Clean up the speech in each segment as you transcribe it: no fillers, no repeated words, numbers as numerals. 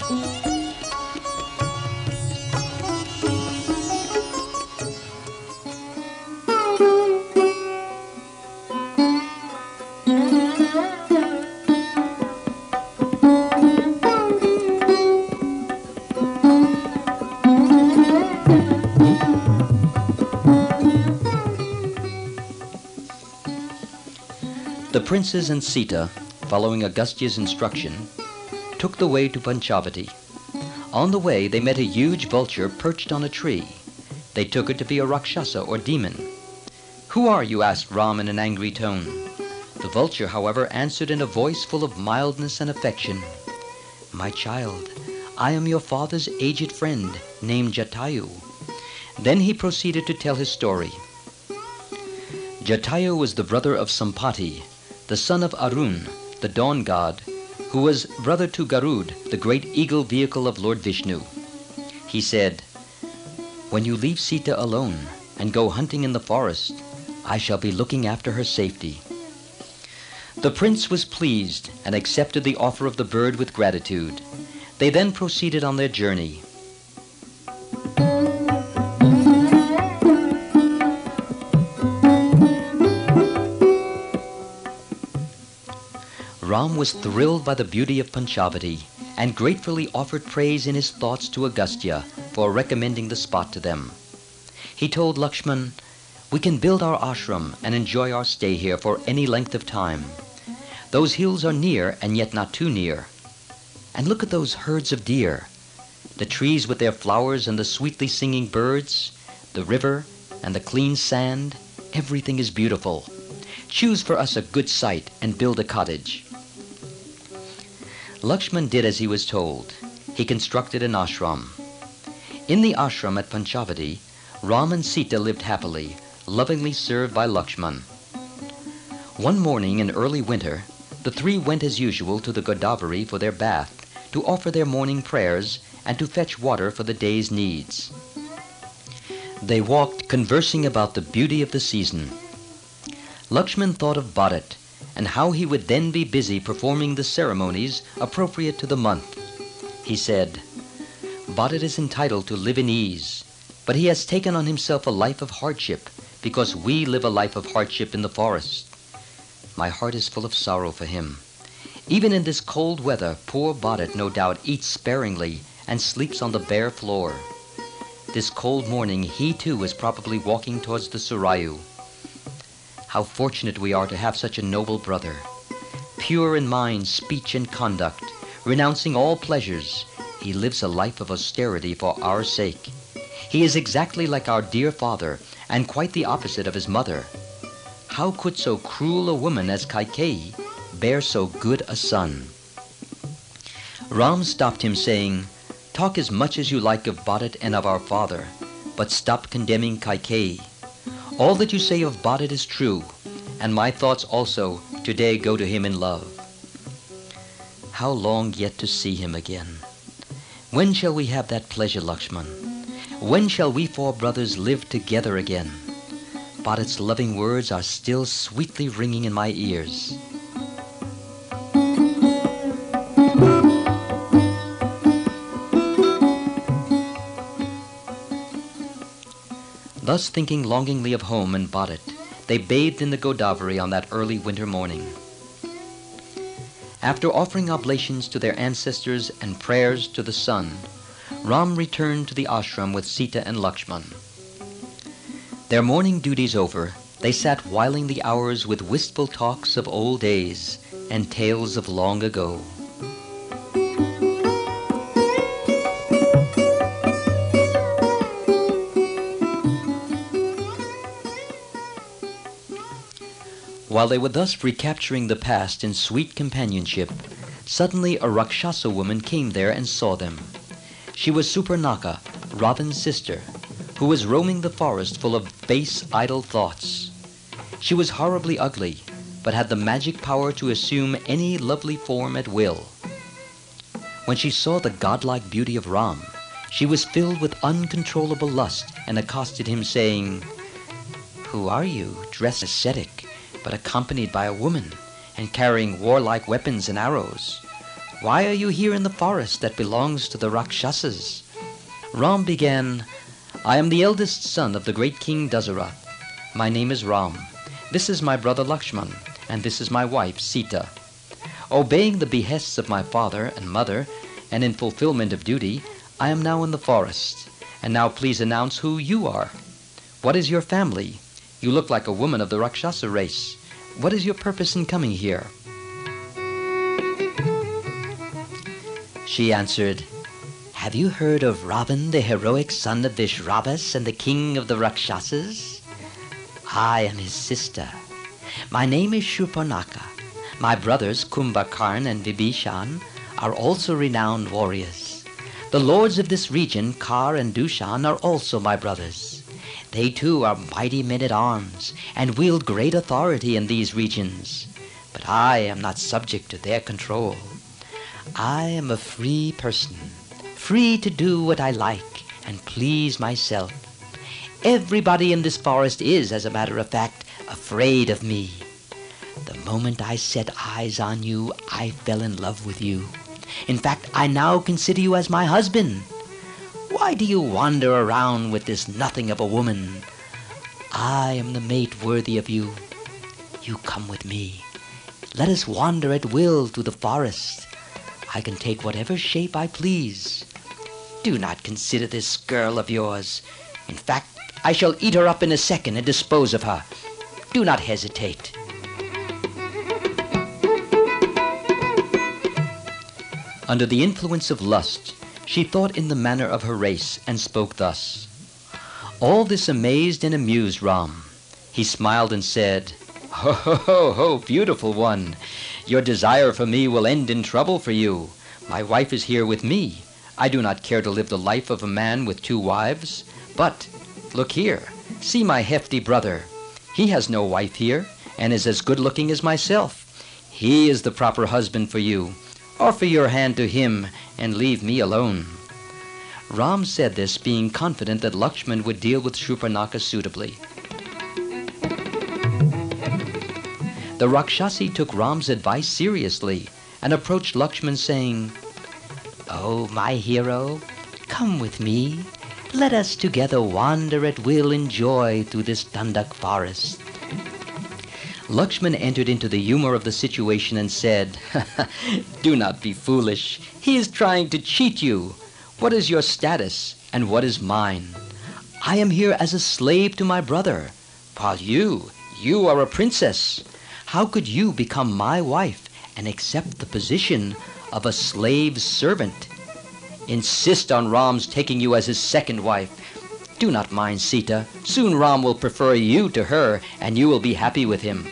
The princes and Sita, following Agastya's instruction, took the way to Panchavati. On the way, they met a huge vulture perched on a tree. They took it to be a Rakshasa or demon. "Who are you?" asked Ram in an angry tone. The vulture, however, answered in a voice full of mildness and affection, "My child, I am your father's aged friend, named Jatayu." Then he proceeded to tell his story. Jatayu was the brother of Sampati, the son of Arun, the dawn god, who was brother to Garud, the great eagle vehicle of Lord Vishnu. He said, "When you leave Sita alone and go hunting in the forest, I shall be looking after her safety." The prince was pleased and accepted the offer of the bird with gratitude. They then proceeded on their journey. Ram was thrilled by the beauty of Panchavati and gratefully offered praise in his thoughts to Agastya for recommending the spot to them. He told Lakshman, "We can build our ashram and enjoy our stay here for any length of time. Those hills are near and yet not too near. And look at those herds of deer, the trees with their flowers and the sweetly singing birds, the river and the clean sand. Everything is beautiful. Choose for us a good site and build a cottage." Lakshman did as he was told. He constructed an ashram. In the ashram at Panchavati, Ram and Sita lived happily, lovingly served by Lakshman. One morning in early winter, the three went as usual to the Godavari for their bath, to offer their morning prayers and to fetch water for the day's needs. They walked conversing about the beauty of the season. Lakshman thought of Bharat and how he would then be busy performing the ceremonies appropriate to the month. He said, "Bharat is entitled to live in ease, but he has taken on himself a life of hardship because we live a life of hardship in the forest. My heart is full of sorrow for him. Even in this cold weather, poor Bharat no doubt eats sparingly and sleeps on the bare floor. This cold morning he too is probably walking towards the Sarayu. How fortunate we are to have such a noble brother. Pure in mind, speech, and conduct, renouncing all pleasures, he lives a life of austerity for our sake. He is exactly like our dear father, and quite the opposite of his mother. How could so cruel a woman as Kaikeyi bear so good a son?" Ram stopped him, saying, "Talk as much as you like of Bharat and of our father, but stop condemning Kaikeyi. All that you say of Bharat is true, and my thoughts also today go to him in love. How long yet to see him again? When shall we have that pleasure, Lakshman? When shall we four brothers live together again? Bharat's loving words are still sweetly ringing in my ears." Thus thinking longingly of home and Bharat, they bathed in the Godavari on that early winter morning. After offering oblations to their ancestors and prayers to the sun, Ram returned to the ashram with Sita and Lakshman. Their morning duties over, they sat whiling the hours with wistful talks of old days and tales of long ago. While they were thus recapturing the past in sweet companionship, suddenly a Rakshasa woman came there and saw them. She was Surpanaka, Ravan's sister, who was roaming the forest full of base, idle thoughts. She was horribly ugly, but had the magic power to assume any lovely form at will. When she saw the godlike beauty of Ram, she was filled with uncontrollable lust and accosted him, saying, "Who are you, dressed ascetic, but accompanied by a woman, and carrying warlike weapons and arrows? Why are you here in the forest that belongs to the Rakshasas?" Ram began, "I am the eldest son of the great King Dasarath. My name is Ram. This is my brother Lakshman, and this is my wife Sita. Obeying the behests of my father and mother, and in fulfillment of duty, I am now in the forest. And now please announce who you are. What is your family? You look like a woman of the Rakshasa race. What is your purpose in coming here?" She answered, "Have you heard of Ravan, the heroic son of Vishrabhas and the king of the Rakshasas? I am his sister. My name is Surpanaka. My brothers Kumbhakarna and Vibhishan are also renowned warriors. The lords of this region, Kar and Dushan, are also my brothers. They too are mighty men at arms and wield great authority in these regions. But I am not subject to their control. I am a free person, free to do what I like and please myself. Everybody in this forest is, as a matter of fact, afraid of me. The moment I set eyes on you, I fell in love with you. In fact, I now consider you as my husband. Why do you wander around with this nothing of a woman? I am the mate worthy of you. You come with me. Let us wander at will through the forest. I can take whatever shape I please. Do not consider this girl of yours. In fact, I shall eat her up in a second and dispose of her. Do not hesitate." Under the influence of lust, she thought in the manner of her race and spoke thus. All this amazed and amused Ram. He smiled and said, "Ho, ho, ho, ho, beautiful one! Your desire for me will end in trouble for you. My wife is here with me. I do not care to live the life of a man with 2 wives. But, look here, see my hefty brother. He has no wife here, and is as good-looking as myself. He is the proper husband for you. Offer your hand to him, and leave me alone." Ram said this, being confident that Lakshman would deal with Surpanaka suitably. The Rakshasi took Ram's advice seriously, and approached Lakshman saying, "Oh, my hero, come with me. Let us together wander at will in joy through this Dandak forest." Lakshman entered into the humor of the situation and said, "Do not be foolish. He is trying to cheat you. What is your status, and what is mine? I am here as a slave to my brother, while you are a princess. How could you become my wife and accept the position of a slave servant? Insist on Ram's taking you as his second wife. Do not mind Sita. Soon Ram will prefer you to her, and you will be happy with him."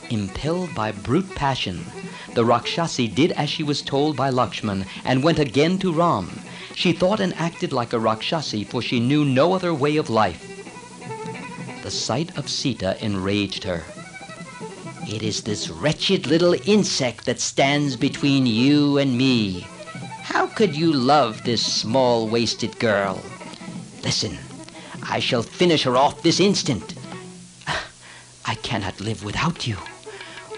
Impelled by brute passion, the Rakshasi did as she was told by Lakshman, and went again to Ram. She thought and acted like a Rakshasi, for she knew no other way of life. The sight of Sita enraged her. "It is this wretched little insect that stands between you and me. How could you love this small-waisted girl? Listen, I shall finish her off this instant. I cannot live without you.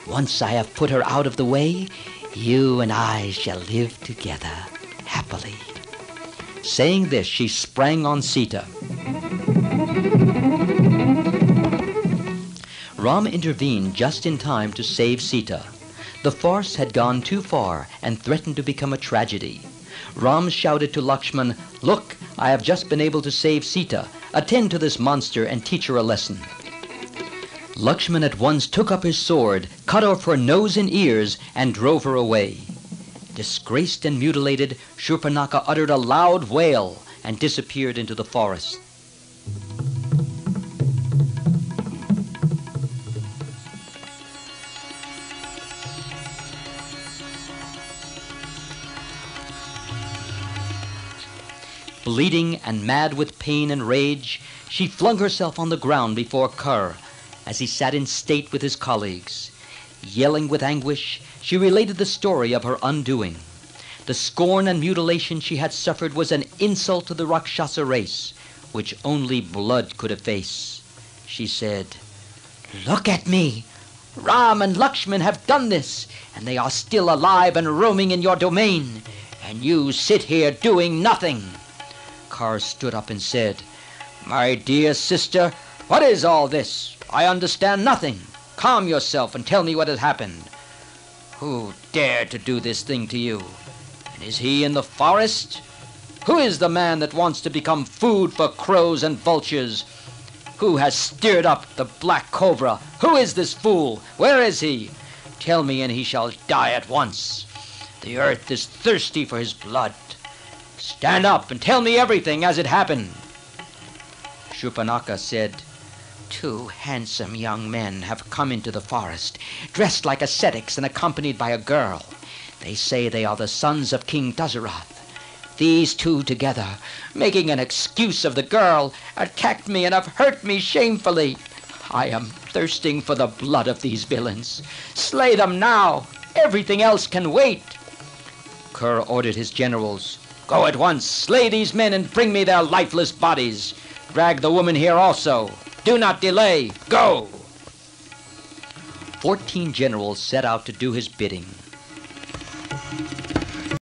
Once I have put her out of the way, you and I shall live together happily." Saying this, she sprang on Sita. Ram intervened just in time to save Sita. The farce had gone too far and threatened to become a tragedy. Ram shouted to Lakshman, "Look, I have just been able to save Sita. Attend to this monster and teach her a lesson." Lakshman at once took up his sword, cut off her nose and ears, and drove her away. Disgraced and mutilated, Surpanaka uttered a loud wail and disappeared into the forest. Bleeding and mad with pain and rage, she flung herself on the ground before Kar as he sat in state with his colleagues. Yelling with anguish, she related the story of her undoing. The scorn and mutilation she had suffered was an insult to the Rakshasa race, which only blood could efface. She said, "Look at me. Ram and Lakshman have done this, and they are still alive and roaming in your domain, and you sit here doing nothing." Kar stood up and said, "My dear sister, what is all this? I understand nothing. Calm yourself and tell me what has happened. Who dared to do this thing to you? And is he in the forest? Who is the man that wants to become food for crows and vultures? Who has stirred up the black cobra? Who is this fool? Where is he? Tell me, and he shall die at once. The earth is thirsty for his blood. Stand up and tell me everything as it happened." Surpanakha said, "Two handsome young men have come into the forest, dressed like ascetics and accompanied by a girl. They say they are the sons of King Dasarath. These two together, making an excuse of the girl, attacked me and have hurt me shamefully. I am thirsting for the blood of these villains. Slay them now. Everything else can wait." Ker ordered his generals, "Go at once, slay these men and bring me their lifeless bodies. Drag the woman here also. Do not delay. Go!" 14 generals set out to do his bidding.